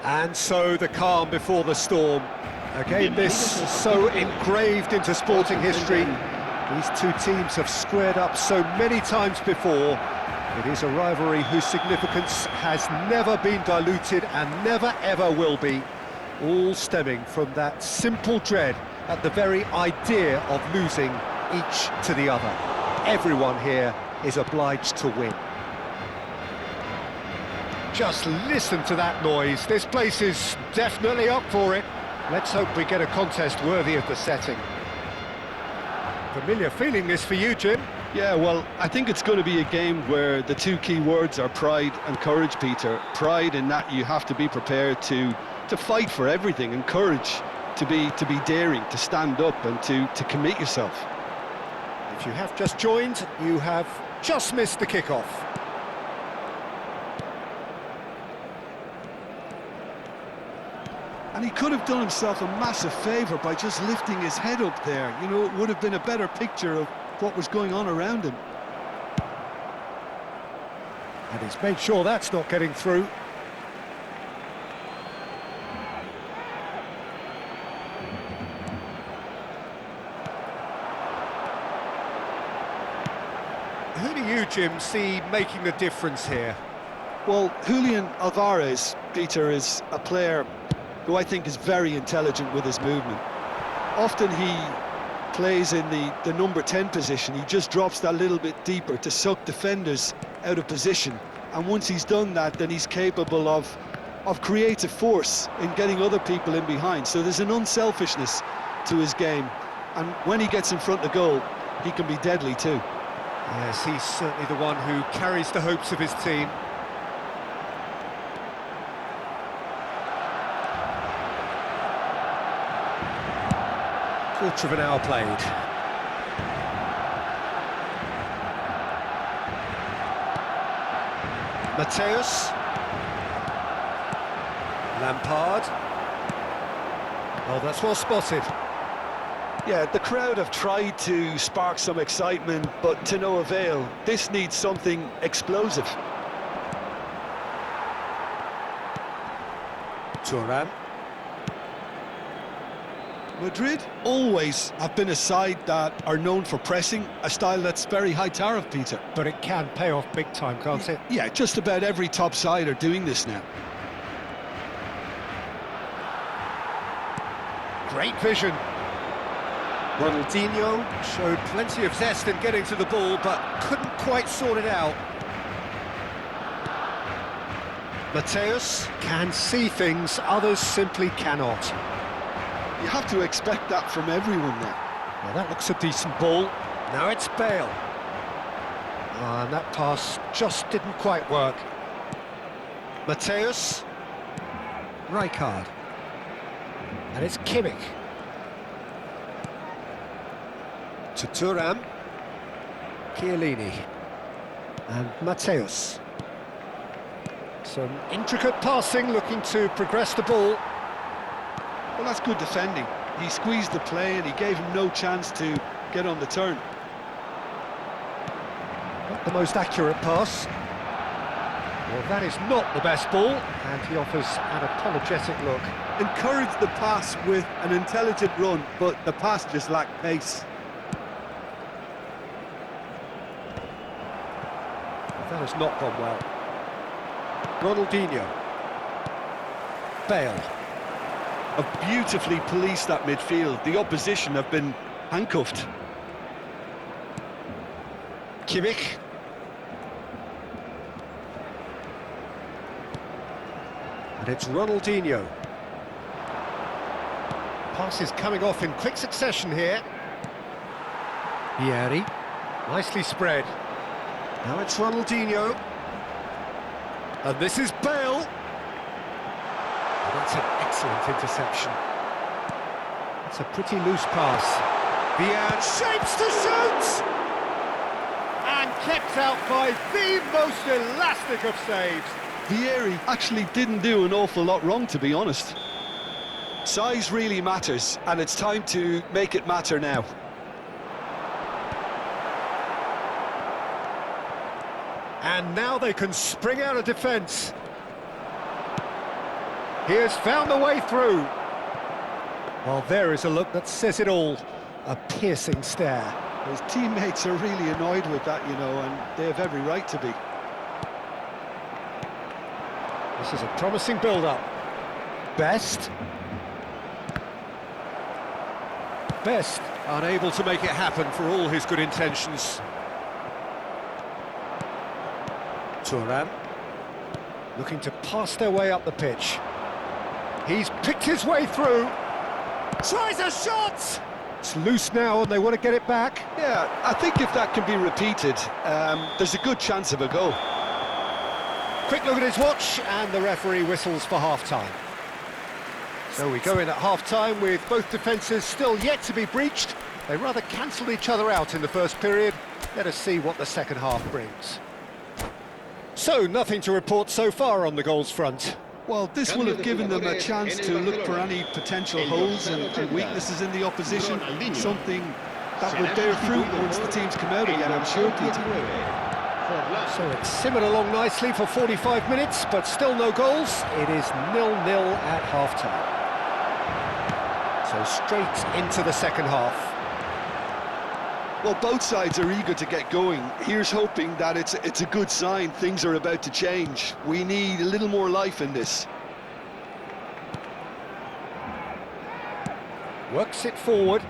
And so the calm before the storm. Again, this so engraved into sporting history. These two teams have squared up so many times before. It is a rivalry whose significance has never been diluted and never ever will be. All stemming from that simple dread at the very idea of losing each to the other. Everyone here is obliged to win. Just listen to that noise. This place is definitely up for it. Let's hope we get a contest worthy of the setting. Familiar feeling this for you, Jim? Yeah, well, I think it's going to be a game where the two key words are pride and courage, Peter. Pride in that you have to be prepared to fight for everything, and courage to be daring, to stand up and to commit yourself. If you have just joined, you have just missed the kickoff. And he could have done himself a massive favour by just lifting his head up there. You know, it would have been a better picture of what was going on around him. And he's made sure that's not getting through. Who do you, Jim, see making the difference here? Well, Julian Alvarez, Peter, is a player who I think is very intelligent with his movement. Often he plays in the number 10 position. He just drops that little bit deeper to suck defenders out of position. And once he's done that, then he's capable of creative force in getting other people in behind. So there's an unselfishness to his game. And when he gets in front of goal, he can be deadly too. Yes, he's certainly the one who carries the hopes of his team. Quarter of an hour played. Mateus. Lampard. Oh, that's well spotted. Yeah, the crowd have tried to spark some excitement, but to no avail. This needs something explosive. Thuram. Madrid always have been a side that are known for pressing, a style that's very high tariff, Peter. But it can pay off big time, can't it? Yeah, just about every top side are doing this now. Great vision. Ronaldinho showed plenty of zest in getting to the ball, but couldn't quite sort it out. Mateus can see things others simply cannot. You have to expect that from everyone now. Well, that looks a decent ball. Now it's Bale. And that pass just didn't quite work. Mateus. Rijkaard. And it's Kimmich. To Thuram. Chiellini. And Mateus. Some intricate passing, looking to progress the ball. Well, that's good defending. He squeezed the play and he gave him no chance to get on the turn. Not the most accurate pass. Well, that is not the best ball, and he offers an apologetic look. Encouraged the pass with an intelligent run, but the pass just lacked pace. That has not gone well. Ronaldinho. Bale. Have beautifully policed that midfield. The opposition have been handcuffed. Kimmich. And it's Ronaldinho. Passes coming off in quick succession here. Vieri. Nicely spread. Now it's Ronaldinho. And this is Bale. That's an excellent interception. It's a pretty loose pass. Vieri shapes to shoot! And kept out by the most elastic of saves. Vieri actually didn't do an awful lot wrong, to be honest. Size really matters, and it's time to make it matter now. And now they can spring out of defence. He has found a way through. Well, there is a look that says it all. A piercing stare. His teammates are really annoyed with that, you know, and they have every right to be. This is a promising build-up. Best. Best unable to make it happen for all his good intentions. Turan looking to pass their way up the pitch. He's picked his way through. Tries a shot! It's loose now and they want to get it back. Yeah, I think if that can be repeated, there's a good chance of a goal. Quick look at his watch and the referee whistles for half-time. So we go in at half-time with both defences still yet to be breached. They rather cancelled each other out in the first period. Let us see what the second half brings. So, nothing to report so far on the goals front. Well, this will have given them a chance to look for any potential holes and weaknesses in the opposition, something that would bear fruit once the teams come out again, I'm sure, Peter. So it's simmered along nicely for 45 minutes, but still no goals. It is 0-0 at half-time. So straight into the second half. Well, both sides are eager to get going. Here's hoping that it's a good sign. Things are about to change. We need a little more life in this. Works it forward.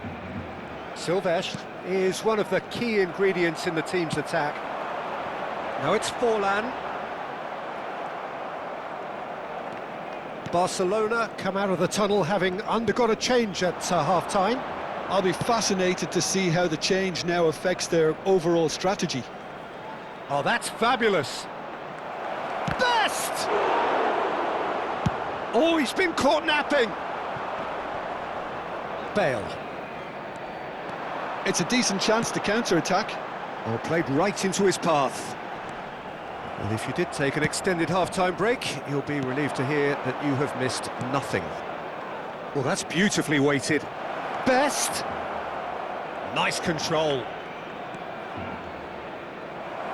Silvestre is one of the key ingredients in the team's attack. Now it's Forlan. Barcelona come out of the tunnel having undergone a change at half-time. I'll be fascinated to see how the change now affects their overall strategy. Oh, that's fabulous. Best! Oh, he's been caught napping. Bale. It's a decent chance to counter-attack. Oh, played right into his path. Well, if you did take an extended half-time break, you'll be relieved to hear that you have missed nothing. Well, that's beautifully weighted. Best! Nice control.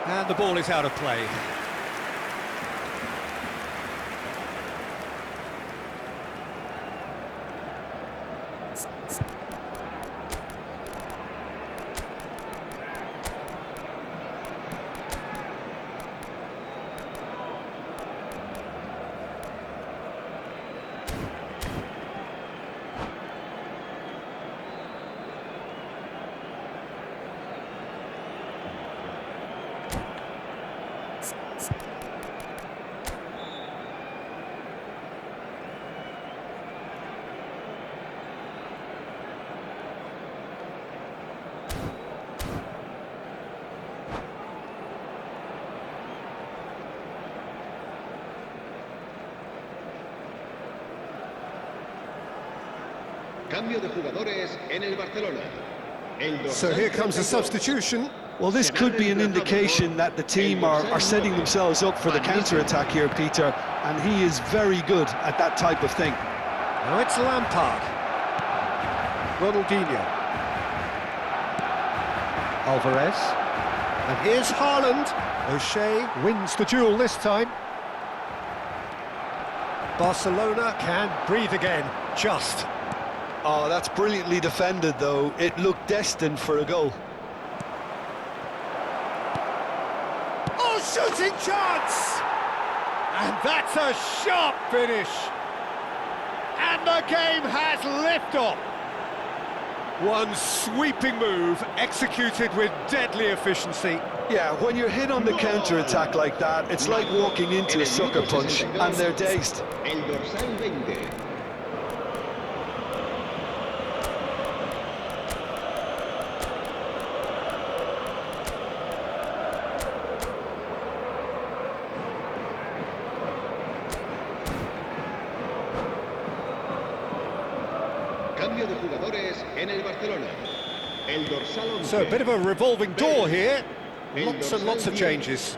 And the ball is out of play. Cambio de jugadores en el Barcelona. So here comes a substitution. Well, this could be an indication that the team are setting themselves up for the counter-attack here, Peter, and he is very good at that type of thing. Now it's Lampard. Ronaldinho. Alvarez. And here's Haaland. O'Shea wins the duel this time. Barcelona can breathe again, just. Oh, that's brilliantly defended, though. It looked destined for a goal. Oh, shooting chance! And that's a sharp finish. And the game has liftoff. One sweeping move, executed with deadly efficiency. Yeah, when you're hit on the counter-attack like that, it's like walking into a sucker punch, and they're dazed. El dorsal 20. Cambio de jugadores en el Barcelona. El dorsal 11. So a bit of a revolving door here. Lots and lots of changes.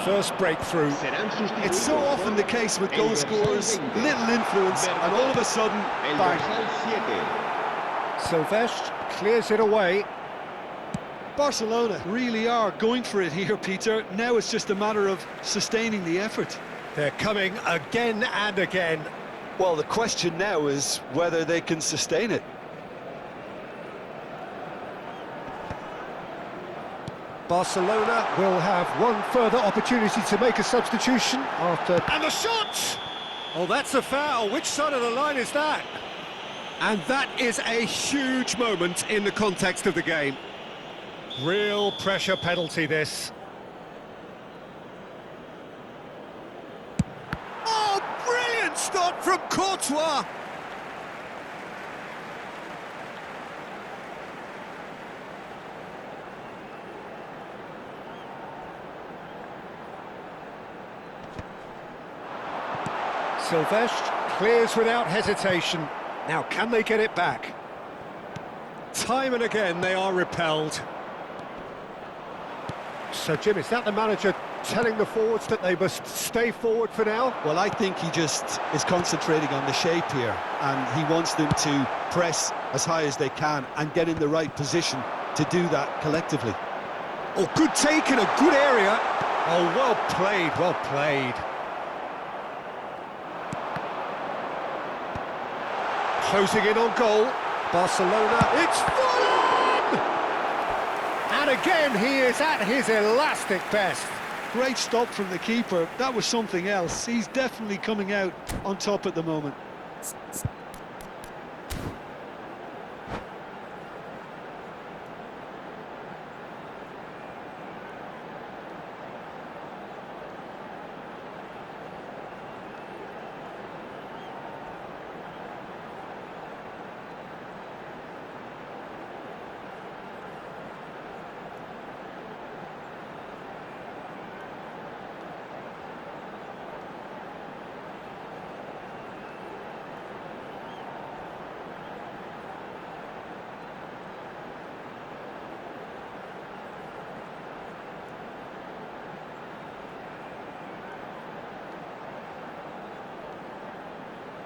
First breakthrough. It's so often the case with goal scorers, little influence, and all of a sudden, bang. Silvestre clears it away. Barcelona really are going for it here, Peter. Now it's just a matter of sustaining the effort. They're coming again and again. Well, the question now is whether they can sustain it. Barcelona will have one further opportunity to make a substitution after... And the shot! Oh, that's a foul. Which side of the line is that? And that is a huge moment in the context of the game. Real pressure penalty, this. Oh, brilliant stop from Courtois! Silvestre clears without hesitation. Now, can they get it back? Time and again, they are repelled. So, Jim, is that the manager telling the forwards that they must stay forward for now? Well, I think he just is concentrating on the shape here, and he wants them to press as high as they can and get in the right position to do that collectively. Oh, good take in a good area. Oh, well played, well played. Closing in on goal, Barcelona, it's full on! And again, he is at his elastic best. Great stop from the keeper, that was something else. He's definitely coming out on top at the moment.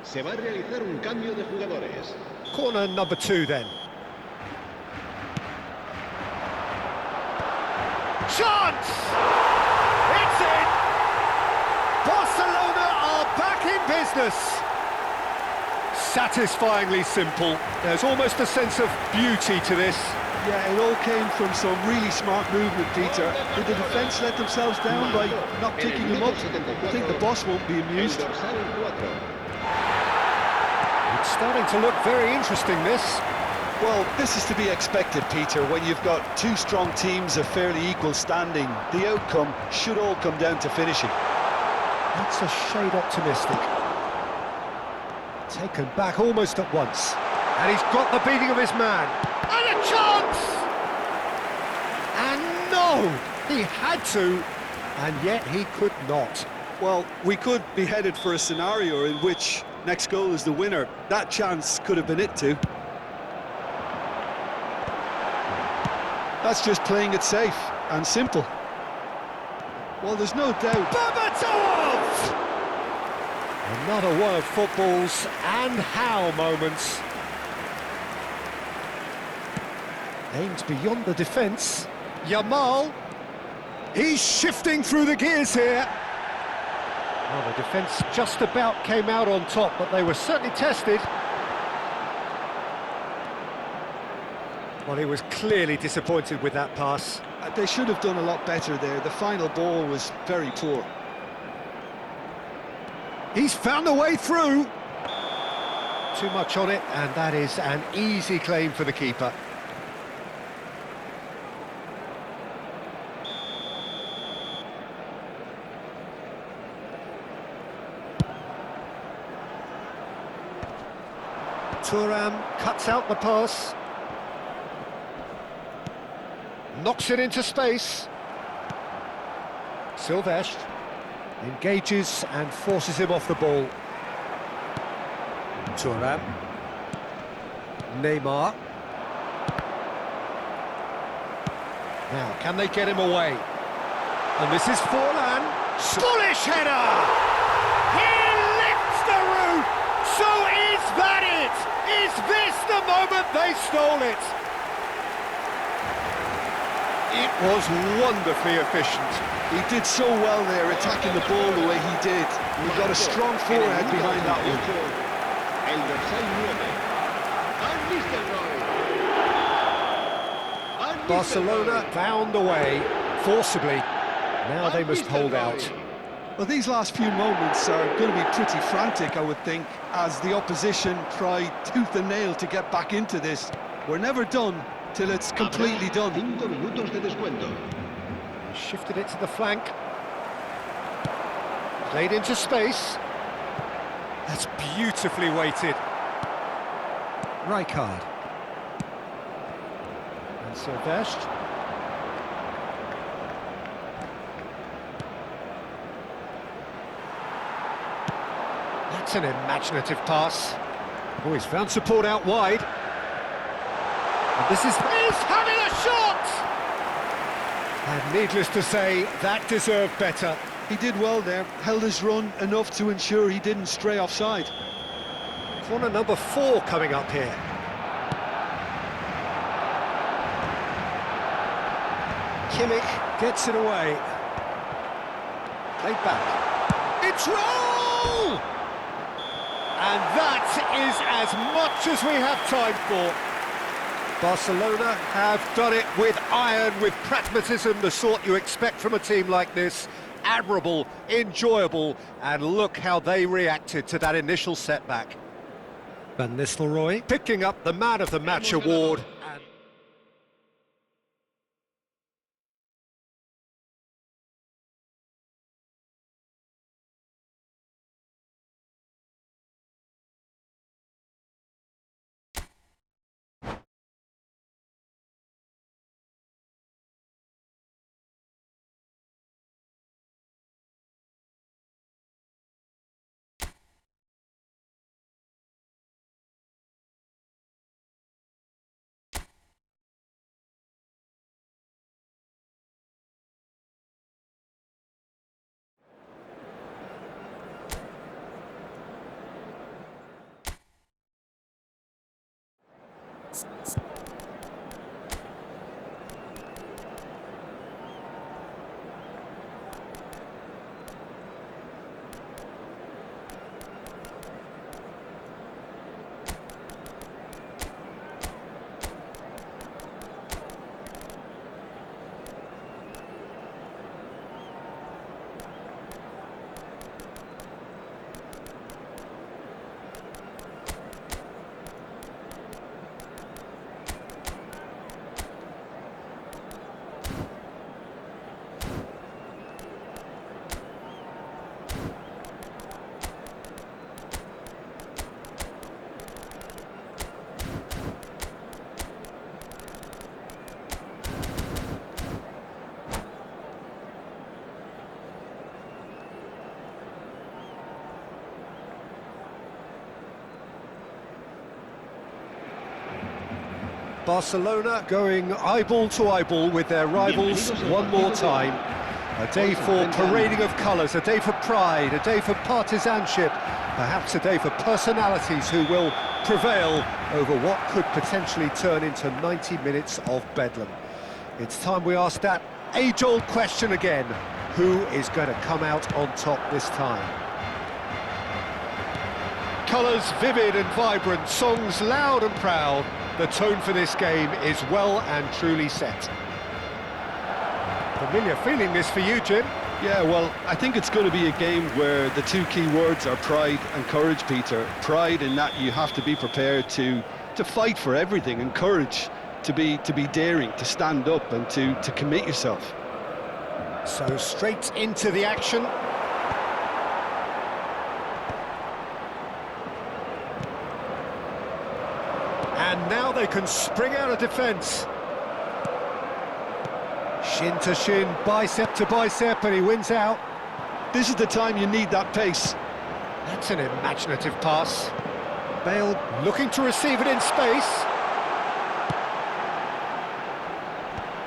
Se va a realizar un cambio de jugadores. Corner number 2 then. Chance! It's in! Barcelona are back in business. Satisfyingly simple. There's almost a sense of beauty to this. Yeah, it all came from some really smart movement, Peter. Did the defence let themselves down by not picking him up? I think the boss won't be amused. It's starting to look very interesting, this. Well, this is to be expected, Peter. When you've got two strong teams of fairly equal standing, the outcome should all come down to finishing. That's a shade optimistic. Taken back almost at once. And he's got the beating of his man. And a chance! And no! He had to, and yet he could not. Well, we could be headed for a scenario in which next goal is the winner. That chance could have been it too. That's just playing it safe and simple. Well, there's no doubt. Babatov! Another one of football's and how moments. Aimed beyond the defence. Yamal. He's shifting through the gears here. Well, the defence just about came out on top, but they were certainly tested. Well, he was clearly disappointed with that pass. They should have done a lot better there. The final ball was very poor. He's found a way through. Too much on it, and that is an easy claim for the keeper. Thuram cuts out the pass. Knocks it into space. Silvestre engages and forces him off the ball. Thuram. Neymar. Now, can they get him away? And this is Forlan. Foolish header! He lifts the roof! So is that it? Is this the moment they stole it? It was wonderfully efficient. He did so well there, attacking the ball the way he did. He got a strong forehead behind that one. El dorsal 9. Van Nistelrooy. Barcelona found a way, forcibly. Now they must hold out. Well, these last few moments are going to be pretty frantic, I would think, as the opposition try tooth and nail to get back into this. We're never done till it's completely done. 5 minutos de descuento. Shifted it to the flank. Played into space. That's beautifully weighted. Rijkaard. And Silvestre. That's an imaginative pass. Oh, he's found support out wide. And this is... He's having a shot! And needless to say, that deserved better. He did well there, held his run enough to ensure he didn't stray offside. Corner number 4 coming up here. Kimmich gets it away. Played back. It's roll! And that is as much as we have time for. Barcelona have done it with iron, with pragmatism, the sort you expect from a team like this. Admirable, enjoyable, and look how they reacted to that initial setback. Van Nistelrooy picking up the Man of the Match award. Barcelona going eyeball to eyeball with their rivals one more time. A day for parading of colours, a day for pride, a day for partisanship, perhaps a day for personalities who will prevail over what could potentially turn into 90 minutes of bedlam. It's time we ask that age-old question again: who is going to come out on top this time? Colours vivid and vibrant, songs loud and proud. The tone for this game is well and truly set. Familiar feeling this for you, Jim? Yeah, well, I think it's going to be a game where the two key words are pride and courage, Peter. Pride in that you have to be prepared to fight for everything, and courage to be daring, to stand up and to commit yourself. So straight into the action. And now they can spring out of defence. Shin to shin, bicep to bicep, and he wins out. This is the time you need that pace. That's an imaginative pass. Bale looking to receive it in space.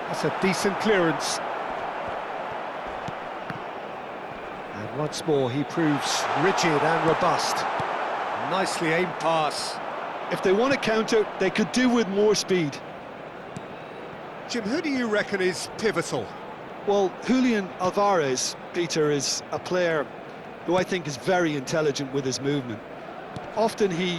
That's a decent clearance. And once more he proves rigid and robust. Nicely aimed pass. If they want to counter, they could do with more speed. Jim, who do you reckon is pivotal? Well, Julian Alvarez, Peter, is a player who I think is very intelligent with his movement. Often he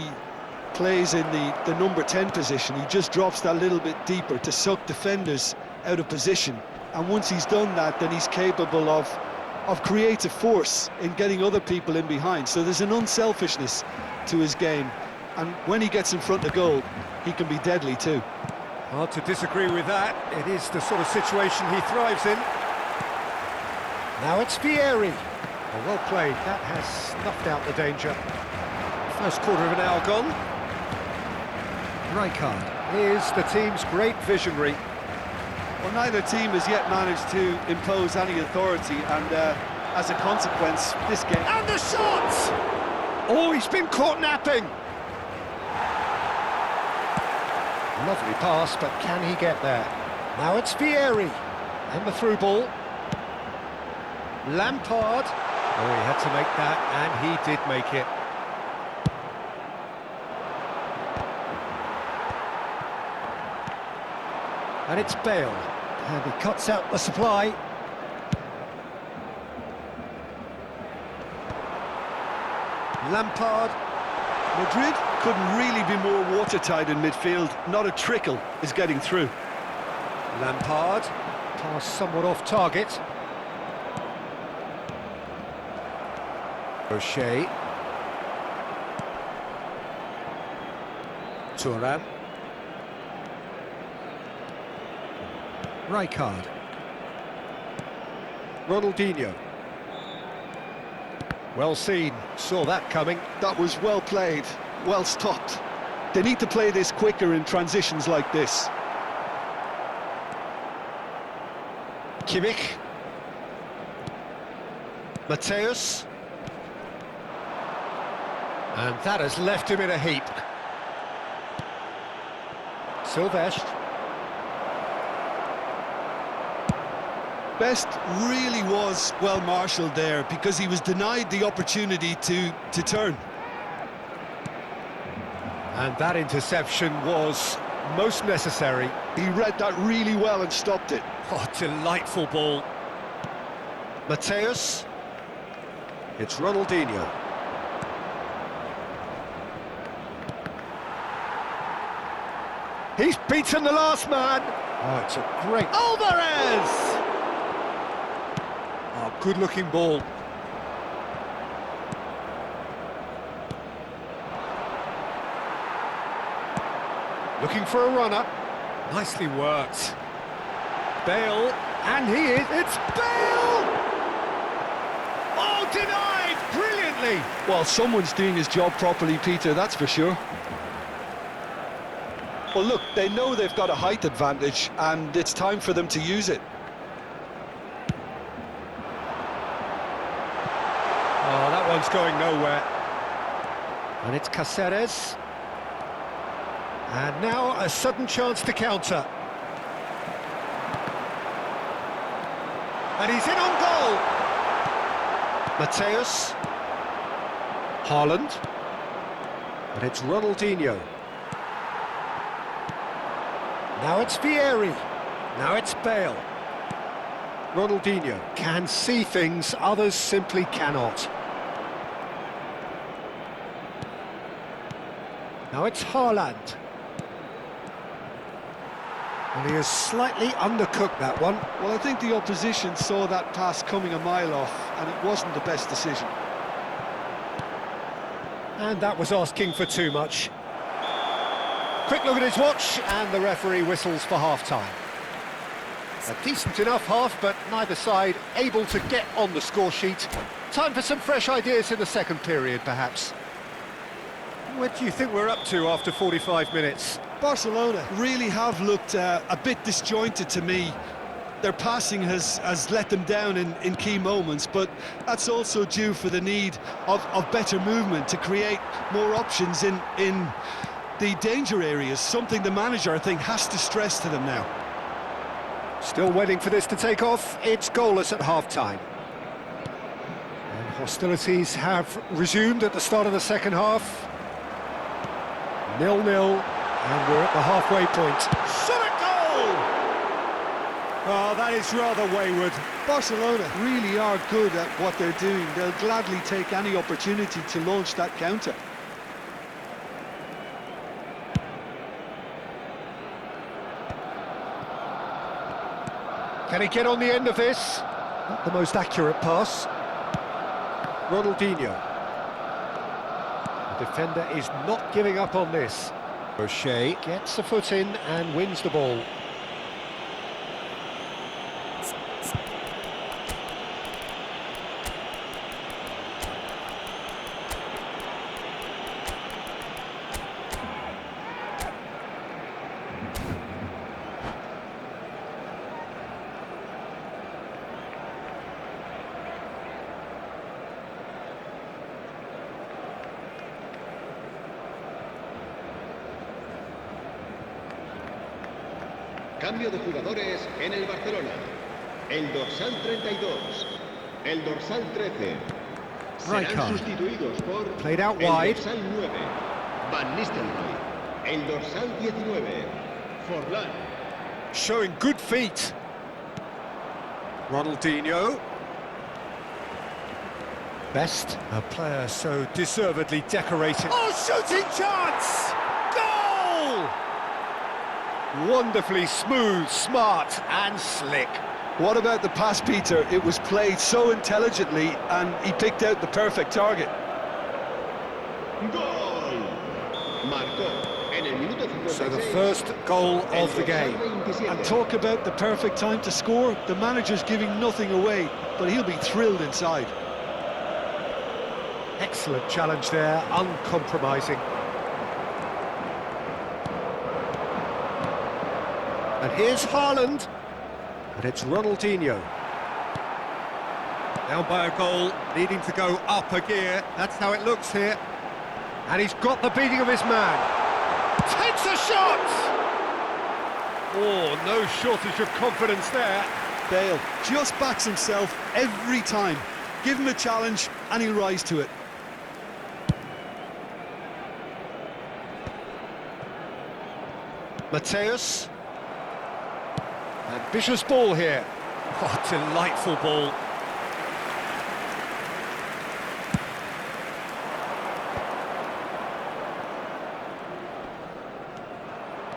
plays in the number 10 position. He just drops that little bit deeper to suck defenders out of position. And once he's done that, then he's capable of creative force in getting other people in behind. So there's an unselfishness to his game. And when he gets in front of goal, he can be deadly too. Hard to disagree with that. It is the sort of situation he thrives in. Now it's Vieri. Oh, well played. That has snuffed out the danger. First quarter of an hour gone. Rijkaard is the team's great visionary. Well, neither team has yet managed to impose any authority, and as a consequence, this game... And the shot! Oh, he's been caught napping. Lovely pass, but can he get there? Now it's Vieri. And the through ball. Lampard. Oh, he had to make that, and he did make it. And it's Bale. And he cuts out the supply. Lampard. Madrid couldn't really be more watertight in midfield. Not a trickle is getting through. Lampard. Pass somewhat off target. O'Shea. Thuram. Rijkaard. Ronaldinho. Well seen, saw that coming. That was well played, well stopped. They need to play this quicker in transitions like this. Kimmich. Mateus. And that has left him in a heap. Silvestre. Best really was well marshalled there because he was denied the opportunity to turn. And that interception was most necessary. He read that really well and stopped it. Oh, delightful ball. Mateus. It's Ronaldinho. He's beaten the last man. Oh, it's a great... Alvarez! Oh, good-looking ball. Looking for a runner. Nicely worked. Bale, and he is... It's Bale! Oh, denied! Brilliantly! Well, someone's doing his job properly, Peter, that's for sure. Well, look, they know they've got a height advantage, and it's time for them to use it. Oh, that one's going nowhere. And it's Cáceres. And now a sudden chance to counter. And he's in on goal. Mateus. Haaland. And it's Ronaldinho. Now it's Vieri. Now it's Bale. Ronaldinho can see things others simply cannot. Now it's Haaland. And he has slightly undercooked that one. Well, I think the opposition saw that pass coming a mile off, and it wasn't the best decision. And that was asking for too much. Quick look at his watch, and the referee whistles for half-time. A decent enough half, but neither side able to get on the score sheet. Time for some fresh ideas in the second period, perhaps. What do you think we're up to after 45 minutes? Barcelona really have looked a bit disjointed to me. Their passing has let them down in key moments, but that's also due for the need of better movement to create more options in the danger areas, something the manager, I think, has to stress to them now. Still waiting for this to take off. It's goalless at half-time. And hostilities have resumed at the start of the second half. 0-0, and we're at the halfway point. Shot at goal! Oh, that is rather wayward. Barcelona really are good at what they're doing. They'll gladly take any opportunity to launch that counter. Can he get on the end of this? Not the most accurate pass. Ronaldinho. The defender is not giving up on this. O'Shea gets a foot in and wins the ball. Cambio de jugadores en el Barcelona. El dorsal 32, el dorsal 13. Serán Rijkaard. sustituidos por Played out el wide. dorsal 9, Van Nistelrooy. El dorsal 19, Forlán. Showing good feet. Ronaldinho. Best, a player so deservedly decorated. Oh, shooting chance! Goal! Wonderfully smooth, smart and slick. What about the pass, Peter? It was played so intelligently and he picked out the perfect target. Gol. Marcó en el minuto 56. So the first goal of the game. And talk about the perfect time to score. The manager's giving nothing away, but he'll be thrilled inside. Excellent challenge there, uncompromising. And here's Haaland. And it's Ronaldinho. Down by a goal, needing to go up a gear. That's how it looks here. And he's got the beating of his man. Takes a shot! Oh, no shortage of confidence there. Bale just backs himself every time. Give him a challenge and he'll rise to it. Mateus. Ambitious ball here. Oh, delightful ball.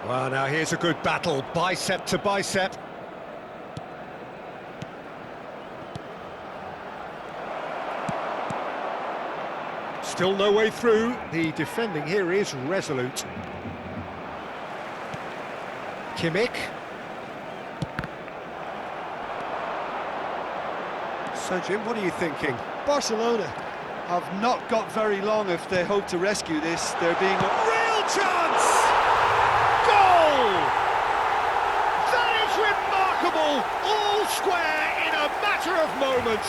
Well, now here's a good battle, bicep to bicep. Still no way through. The defending here is resolute. Kimmich. So, Jim, what are you thinking? Barcelona have not got very long if they hope to rescue this. They're being a Real chance! Goal! That is remarkable! All square in a matter of moments.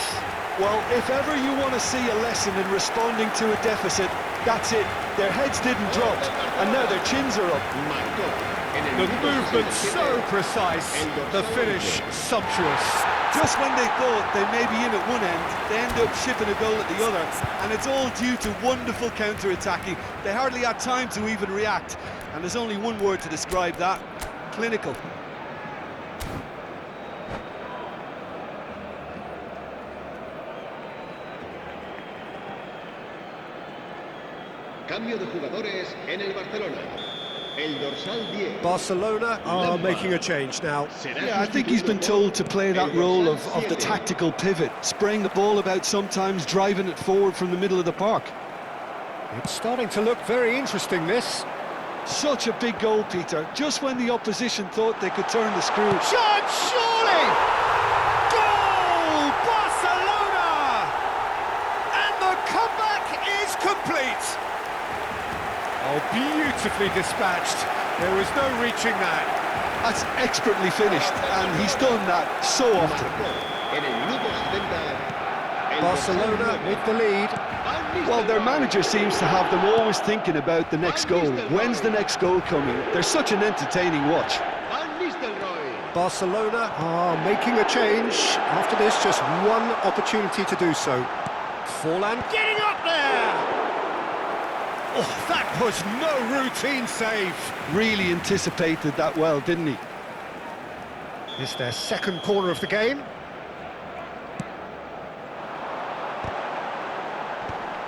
well, if ever you want to see a lesson in responding to a deficit, that's it. Their heads didn't drop, and now their chins are up. Marcó en el The minuto movement 67. so precise, the finish sumptuous. Just when they thought they may be in at one end, they end up shipping a goal at the other, and it's all due to wonderful counter-attacking. They hardly had time to even react, and there's only one word to describe that: clinical. Cambio de jugadores en el Barcelona. El dorsal 10. Barcelona are making a change now. Yeah, I think he's been told to play that role of the tactical pivot, spraying the ball about sometimes, driving it forward from the middle of the park. It's starting to look very interesting, this. Such a big goal, Peter, just when the opposition thought they could turn the screw. Shot, surely! Goal! Barcelona! And the comeback is complete. Oh, beautifully dispatched. There was no reaching that. That's expertly finished, and he's done that so often. En el minuto 70. el Barcelona dorsal with the lead. 9. Well, their manager seems to have them always thinking about the next goal. When's the next goal coming? They're such an entertaining watch. Van Nistelrooy. Barcelona are making a change. After this, just one opportunity to do so. Forlan getting up there! Oh, that was no routine save. Really anticipated that well, didn't he? It's their second corner of the game.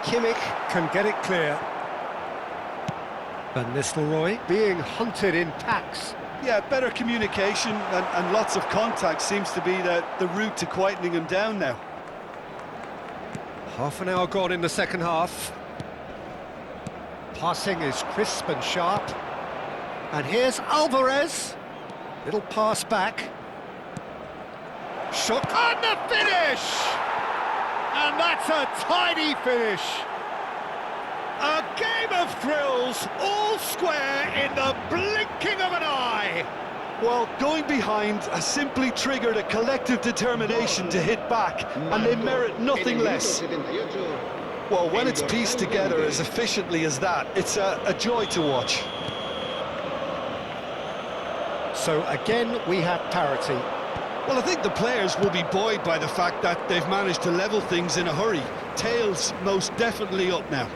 Kimmich can get it clear. Van Nistelrooy being hunted in packs. Yeah, better communication and lots of contact seems to be the route to quietening him down now. Half an hour gone in the second half. Passing is crisp and sharp. And here's Alvarez. Little pass back. Shot and the finish! And that's a tidy finish. A game of thrills, all square in the blinking of an eye. Well, going behind has simply triggered a collective determination to hit back, and they merit nothing less. Well, when it's pieced together as efficiently as that, it's a joy to watch. So again, we have parity. Well, I think the players will be buoyed by the fact that they've managed to level things in a hurry. Tails most definitely up now.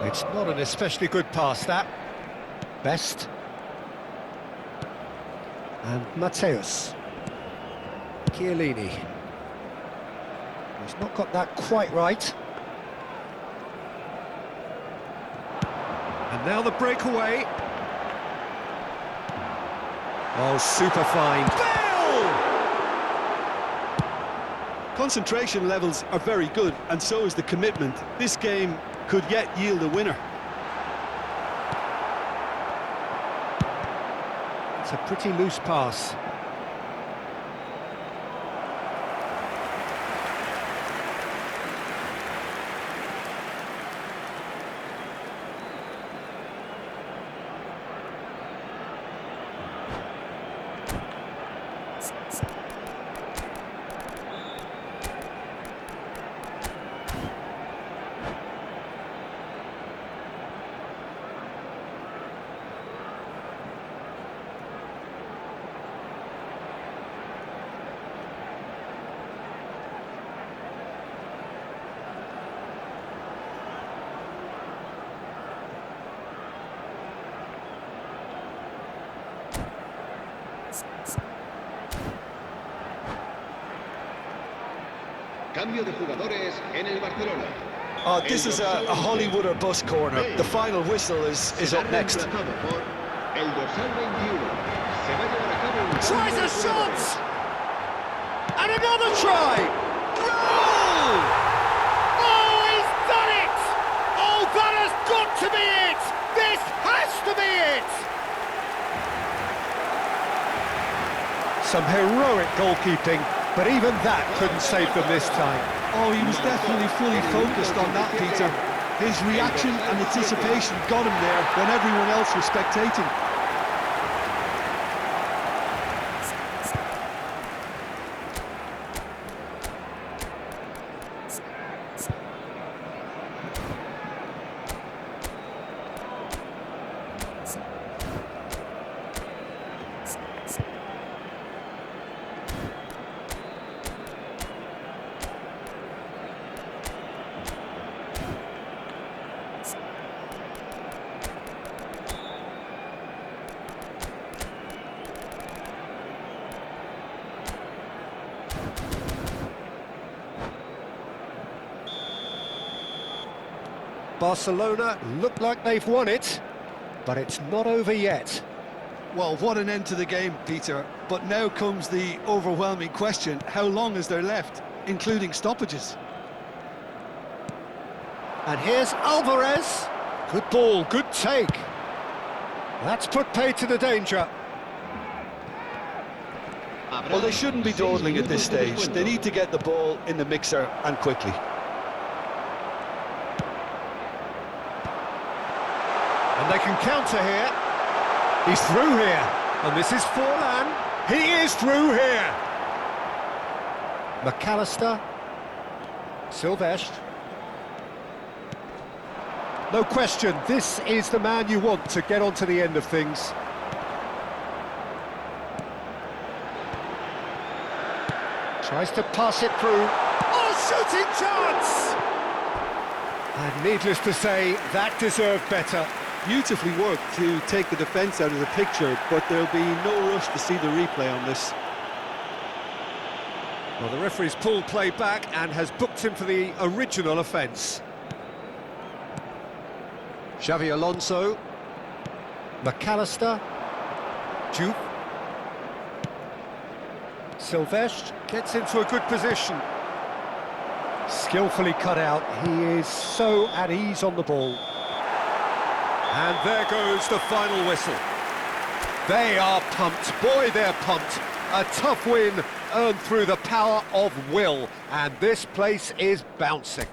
It's not an especially good pass, that. Best. And Mateus. Chiellini. He's not got that quite right. And now the breakaway. Oh, super fine. Bill! Concentration levels are very good, and so is the commitment. This game could yet yield a winner. It's a pretty loose pass. Cambio de jugadores en el Barcelona. Oh, this is a Hollywood or bust corner. The final whistle is up next. El dorsal 21. Se va a llevar a cabo un Tries a shot! And another try! Goal! Oh, he's done it! Oh, that has got to be it! This has to be it! Some heroic goalkeeping, but even that couldn't save them this time. Oh, he was definitely fully focused on that, Peter. His reaction and anticipation got him there when everyone else was spectating. Barcelona look like they've won it, but it's not over yet. Well, what an end to the game, Peter. But now comes the overwhelming question: how long is there left, including stoppages? And here's Alvarez. Good ball, good take. That's put paid to the danger. Well, they shouldn't be dawdling at this stage. They need to get the ball in the mixer, and quickly. And they can counter here. He's through here. And this is Forlan. He is through here. McAllister. Silvestre. No question, this is the man you want to get onto the end of things. Tries to pass it through. Oh, shooting chance! And needless to say, that deserved better. beautifully worked to take the defence out of the picture, but there'll be no rush to see the replay on this. Well, the referee's pulled play back and has booked him for the original offence. Xavi Alonso. McAllister. Juve. Silvestre gets into a good position. Skillfully cut out. He is so at ease on the ball. And there goes the final whistle. They are pumped. Boy, they're pumped. A tough win earned through the power of will. And this place is bouncing.